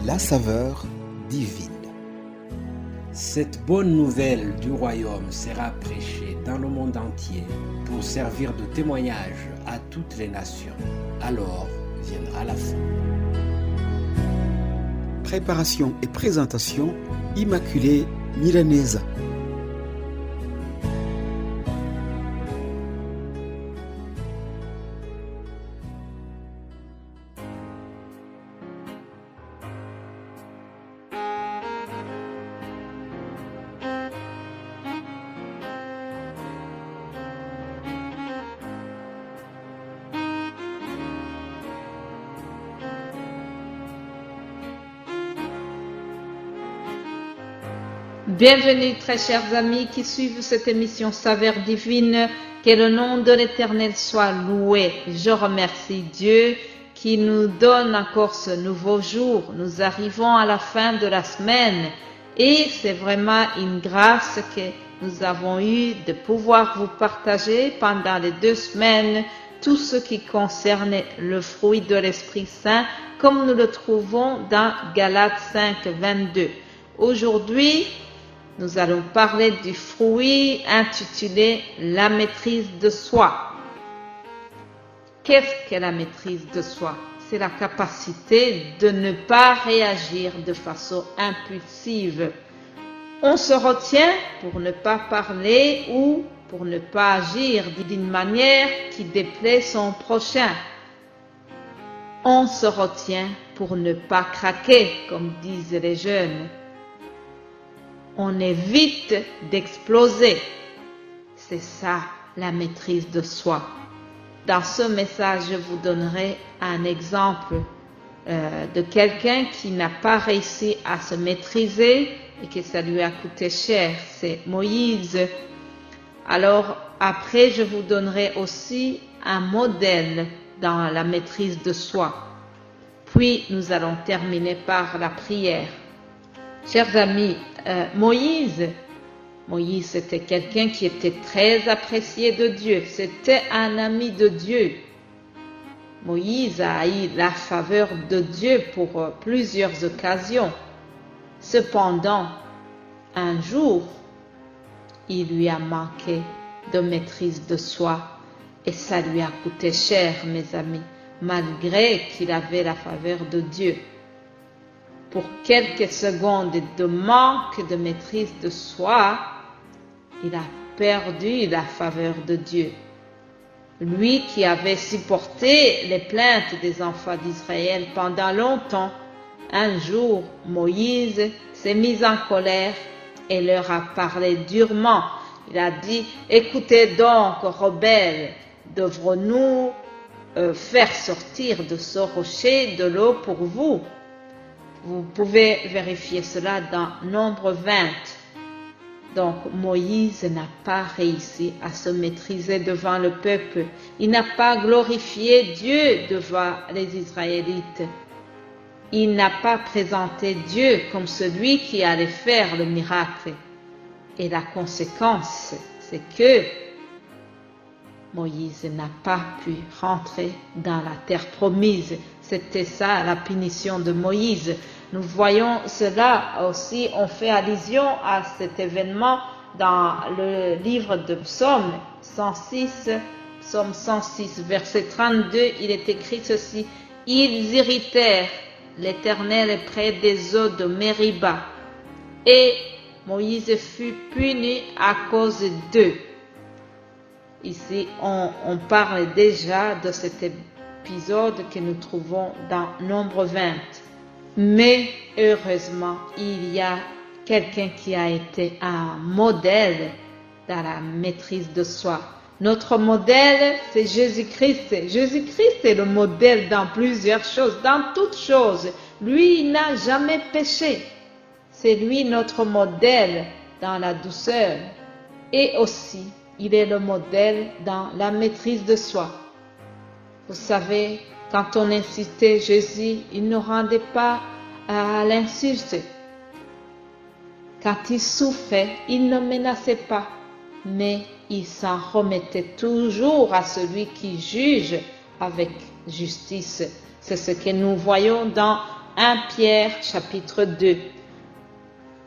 la saveur divine. Cette bonne nouvelle du royaume sera prêchée dans le monde entier pour servir de témoignage à toutes les nations. Alors viendra la fin. Préparation et présentation, Immaculée Milanesa. Bienvenue très chers amis qui suivent cette émission Saveur divine, que le nom de l'Éternel soit loué. Je remercie Dieu qui nous donne encore ce nouveau jour. Nous arrivons à la fin de la semaine et c'est vraiment une grâce que nous avons eue de pouvoir vous partager pendant les 2 semaines tout ce qui concerne le fruit de l'Esprit Saint comme nous le trouvons dans Galates 5, 22. Aujourd'hui, nous allons parler du fruit intitulé « La maîtrise de soi ». Qu'est-ce que la maîtrise de soi? C'est la capacité de ne pas réagir de façon impulsive. On se retient pour ne pas parler ou pour ne pas agir d'une manière qui déplaît son prochain. On se retient pour ne pas craquer, comme disent les jeunes. On évite d'exploser. C'est ça, la maîtrise de soi. Dans ce message, je vous donnerai un exemple de quelqu'un qui n'a pas réussi à se maîtriser et que ça lui a coûté cher. C'est Moïse. Alors, après, je vous donnerai aussi un modèle dans la maîtrise de soi. Puis, nous allons terminer par la prière. Chers amis, Moïse, c'était quelqu'un qui était très apprécié de Dieu. C'était un ami de Dieu. Moïse a eu la faveur de Dieu pour plusieurs occasions. Cependant, un jour, il lui a manqué de maîtrise de soi et ça lui a coûté cher, mes amis, malgré qu'il avait la faveur de Dieu. Pour quelques secondes de manque de maîtrise de soi, il a perdu la faveur de Dieu. Lui qui avait supporté les plaintes des enfants d'Israël pendant longtemps, un jour, Moïse s'est mis en colère et leur a parlé durement. Il a dit, « Écoutez donc, rebelles, devrons-nous faire sortir de ce rocher de l'eau pour vous ?» Vous pouvez vérifier cela dans Nombre 20. Donc, Moïse n'a pas réussi à se maîtriser devant le peuple. Il n'a pas glorifié Dieu devant les Israélites. Il n'a pas présenté Dieu comme celui qui allait faire le miracle. Et la conséquence, c'est que Moïse n'a pas pu rentrer dans la terre promise. C'était ça la punition de Moïse. Nous voyons cela aussi, on fait allusion à cet événement dans le livre de Psaume 106, Psaume 106, verset 32, il est écrit ceci, « Ils irritèrent l'Éternel près des eaux de Mériba, et Moïse fut puni à cause d'eux. » Ici, on parle déjà de cet épisode que nous trouvons dans Nombre 20. Mais heureusement, il y a quelqu'un qui a été un modèle dans la maîtrise de soi. Notre modèle, c'est Jésus-Christ. Jésus-Christ est le modèle dans plusieurs choses, dans toutes choses. Lui, il n'a jamais péché. C'est lui notre modèle dans la douceur. Et aussi, il est le modèle dans la maîtrise de soi. Vous savez, quand on insistait Jésus, il ne rendait pas à l'insulte. Quand il souffrait, il ne menaçait pas, mais il s'en remettait toujours à celui qui juge avec justice. C'est ce que nous voyons dans 1 Pierre chapitre 2.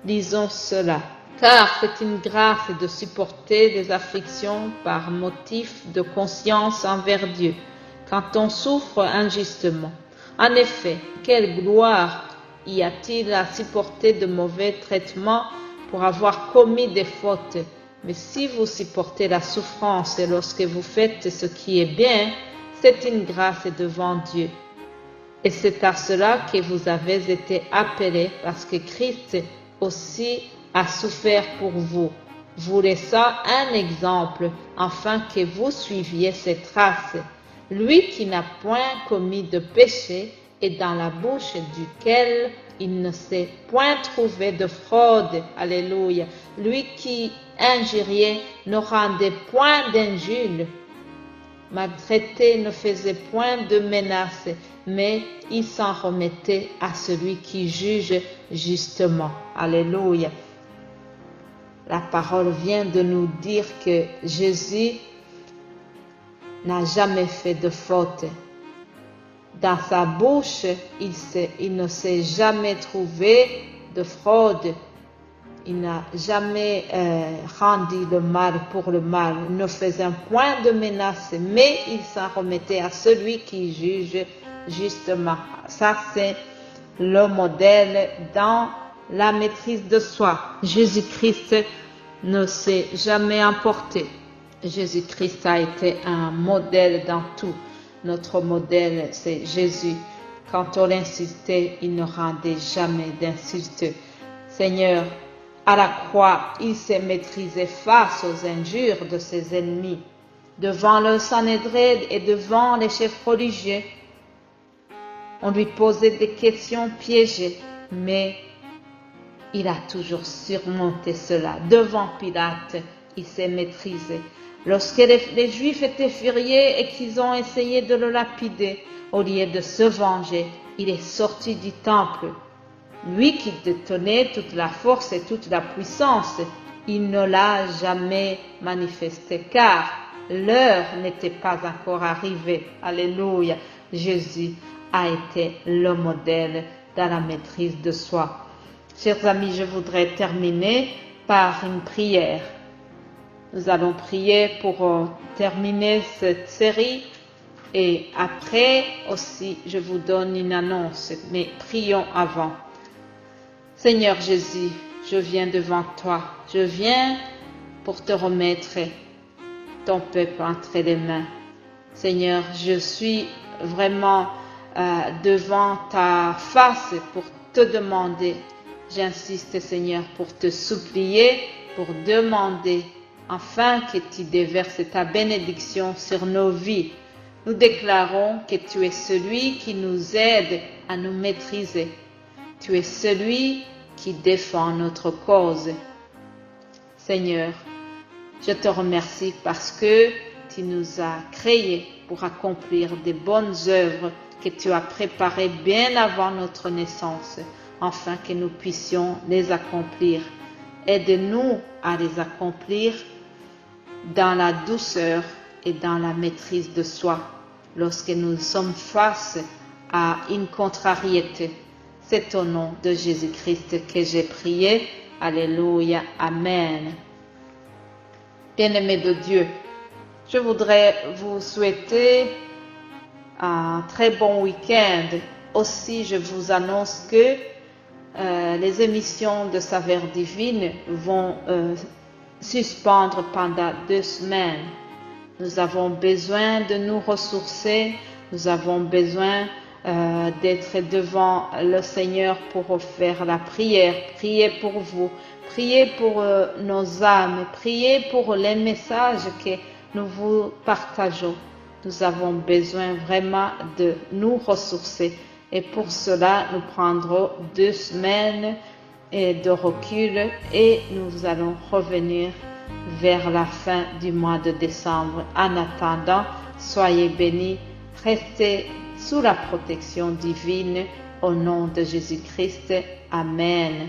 Lisons cela. Car c'est une grâce de supporter des afflictions par motif de conscience envers Dieu, quand on souffre injustement. En effet, quelle gloire y a-t-il à supporter de mauvais traitements pour avoir commis des fautes? Mais si vous supportez la souffrance lorsque vous faites ce qui est bien, c'est une grâce devant Dieu. Et c'est à cela que vous avez été appelés, parce que Christ aussi a souffert pour vous, vous laissant un exemple, afin que vous suiviez ses traces. Lui qui n'a point commis de péché, et dans la bouche duquel il ne s'est point trouvé de fraude. Alléluia. Lui qui injuriait ne rendait point d'injure, maltraité ne faisait point de menaces, mais il s'en remettait à celui qui juge justement. Alléluia. La parole vient de nous dire que Jésus n'a jamais fait de faute. Dans sa bouche, il ne s'est jamais trouvé de fraude. Il n'a jamais rendu le mal pour le mal. Il ne faisait point de menace, mais il s'en remettait à celui qui juge justement. Ça, c'est le modèle dans la maîtrise de soi. Jésus-Christ ne s'est jamais emporté. Jésus-Christ a été un modèle dans tout. Notre modèle, c'est Jésus. Quand on l'insultait, il ne rendait jamais d'insulte. Seigneur, à la croix, il s'est maîtrisé face aux injures de ses ennemis, devant le Sanhédrin et devant les chefs religieux. On lui posait des questions piégées, mais il a toujours surmonté cela. Devant Pilate, il s'est maîtrisé. Lorsque les Juifs étaient furieux et qu'ils ont essayé de le lapider, au lieu de se venger, il est sorti du temple. Lui qui détenait toute la force et toute la puissance, il ne l'a jamais manifesté, car l'heure n'était pas encore arrivée. Alléluia. Jésus a été le modèle dans la maîtrise de soi. Chers amis, je voudrais terminer par une prière. Nous allons prier pour terminer cette série et après aussi je vous donne une annonce, mais prions avant. Seigneur Jésus, je viens devant toi, je viens pour te remettre ton peuple entre les mains. Seigneur, je suis vraiment devant ta face pour te demander, j'insiste Seigneur, pour te supplier, pour demander afin que tu déverses ta bénédiction sur nos vies. Nous déclarons que tu es celui qui nous aide à nous maîtriser. Tu es celui qui défend notre cause. Seigneur, je te remercie parce que tu nous as créés pour accomplir des bonnes œuvres que tu as préparées bien avant notre naissance, afin que nous puissions les accomplir. Aide-nous à les accomplir dans la douceur et dans la maîtrise de soi, lorsque nous sommes face à une contrariété. C'est au nom de Jésus-Christ que j'ai prié. Alléluia. Amen. Bien-aimés de Dieu, je voudrais vous souhaiter un très bon week-end. Aussi, je vous annonce que les émissions de Saveurs Divines vont suspendre pendant 2 semaines. Nous avons besoin de nous ressourcer, nous avons besoin d'être devant le Seigneur pour faire la prière, prier pour vous, prier pour nos âmes, prier pour les messages que nous vous partageons. Nous avons besoin vraiment de nous ressourcer et pour cela nous prendrons 2 semaines de recul et nous allons revenir vers la fin du mois de décembre. En attendant, soyez bénis, restez sous la protection divine au nom de Jésus-Christ. Amen.